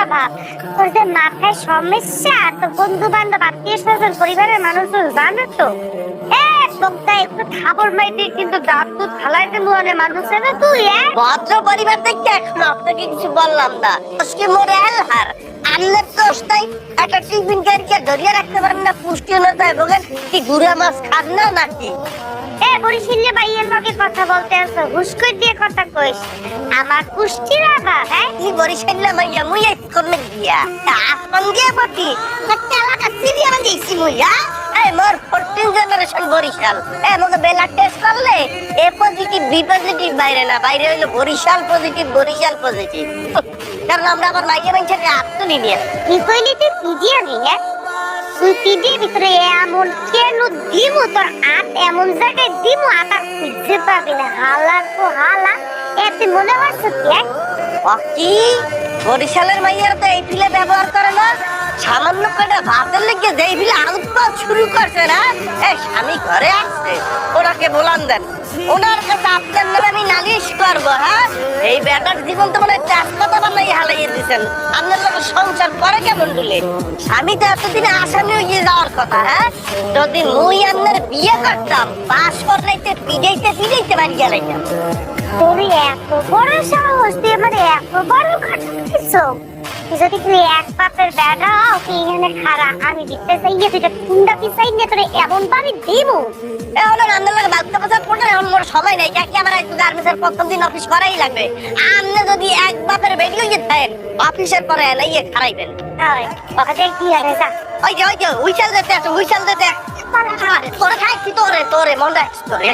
অভাব, তোর যে মাথায় সমস্যা, তো বন্ধু বান্ধব আত্মীয় স্বজন পরিবারের মানুষজন জানে তো। তোকে একটু খাবার মাইতে কিন্তু দাঁত দুধ খালাইতে নুয়ানে মানুষ না তুই। ভদ্র পরিবার থেকে এখন আপনাকে কিছু বললাম না, আজকে মোরে হার আনলে দোষটাই একটা টিফিন ক্যারিয়ার ধরিয়ে রাখতে পারেন না, পুষ্টিহীনতায় ভোগেন কি গুড়া মাছ খান না নাকি? বরিশিল্লে ভাইয়ের লগে কথা বলতে আসো, হুশ করে দিয়ে কথা কইস। আমার পুষ্টির অভাব। কি বরিশাল্লা মাইয়া মুই এক করলে দিয়া আপন গিয়ে পতি একটা এলাকা সিরিয়া মানে দিছি মুইয়া। এই মোর 14 জেনারেশন বরিশাল, মগে বেলা টেস্ট করলে এ পজিটিভ বি পজিটিভ বাইরে না, বাইরে হইলো বরিশাল পজিটিভ, বরিশাল পজিটিভ। কারণ আমরা আবার মাইয়া মাইয়াকে আত্মনি নিয়ে কি কইলি তুই পিডিয়া নি? তুই পিডির ভিতরে এমন কেন দিমু, তোর আট এমন জায়গায় দিমু আটা খুঁজতে পাবি না। হালা তো হালা, এতে মনে হচ্ছে কি বরিশালের মাইয়ারা তো এই ফিলে ব্যবহার করে না, সামান্য কয়টা ভাতের লেগে যেই ফিলে আউটপাত শুরু করছে না, স্বামী ঘরে আসছে ওনাকে বলান দেন, ওনার কাছে আপনার নামে আমি নালিশ করবো। এই বেটার জীবন তো মানে তেজপাতা বানাই হালাইয়ে দিচ্ছেন, আপনার লোক সংসার করে কেমন বলে? স্বামী তো এতদিনে আসামি হয়ে যাওয়ার কথা। যদি মুই আপনার বিয়ে করতাম, পাশ করলাইতে পিড়াইতে পিড়াইতে বাড়ি গেলাইতাম। তোর এত বড় সাহস, তুই আমার এত বড় কথা কিছু। যদি তুই এক পাপের বেড়া কি এখানে খারা, আমি দিতে চাইয়ে তুই কুন্ডা পিছাই নিয়ে তোরে এমন বাড়ি দিমু। এখন আমাদের লাগে বাচ্চা বাচ্চা পড়ে এখন মোর সময় নাই, কাকি আমার একটু গার্মেন্টসের প্রথম দিন অফিস করাই লাগবে। আপনি যদি এক বাপের বেরিয়ে গিয়ে থাকেন অফিসের পরে এলাইয়ে খারাইবেন। কি আরে যা, ওই যে হুইসেল দিতে আছে, হুইসেল দিতে তোরে খাইছি, তোরে তোরে মনে রাখছি তোরে।